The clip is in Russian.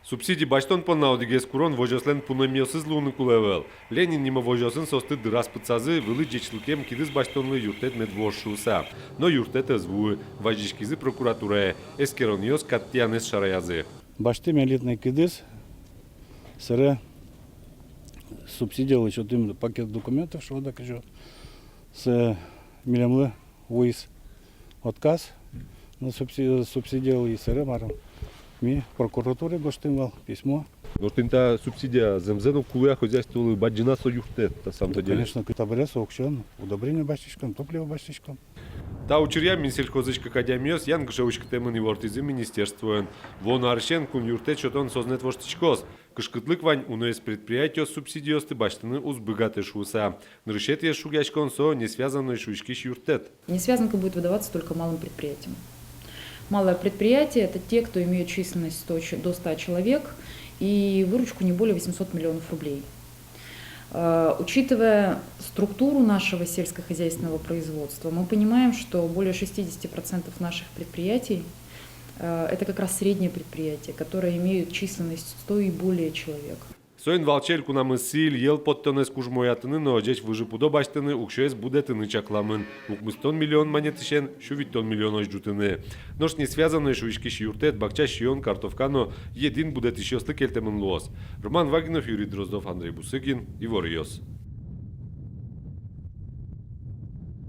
Субсидий баштон поннаудигес курон вожослен пунемиосыз луны кулевел. Ленин нима вожосын состы дырас пыцазы вылы джечлыкем кидыз баштонлы юртет медвошуса. Но юртет звуы вожишкизы прокуратура эскерониос каттианес шараязы. Баштым элитный кидыз сыра субсидировал еще пакет документов, что докажу с милемлы выезд отказ на субсидировал и сыра маром. Ми прокуратуре гоштымал письмо. Но тинта субсидия земзену кулуя хозяйствовали баджина со юртет на самом деле. Конечно, китабрес аукцион, удобрение баштичком, топливо баштичком. Та учерья Минсельхозычка академиос ян гшеучка темын ивортизы министерствуен. Вон аршен кун юртет шотон сознет воштичкос. Кышкытлык вань унес предприятие субсидиосты баштыны узбыгаты шуса. Нрышет е шугячкон со не связанной шуйшкиш юртет. Несвязанка будет выдаваться только малым предприятиям. Малое предприятие – это те, кто имеют численность до 100 человек и выручку не более 800 миллионов рублей. Учитывая структуру нашего сельскохозяйственного производства, мы понимаем, что более 60% наших предприятий – это как раз средние предприятия, которые имеют численность 100 и более человек. Соин валчел кунамы сил ел подтонес кужмоятыны, но жеч выжипудо баштыны укшес будетыны чакламын. Укмыстон миллион монетышен, шувиттон миллион ожджутыны. Нош не связанный шуишкиш юртет, бакча шион картовкано, един будет еще келтемын лос. Роман Вагинов, Юрий Дроздов, Андрей Бусыгин, Ивор Йос.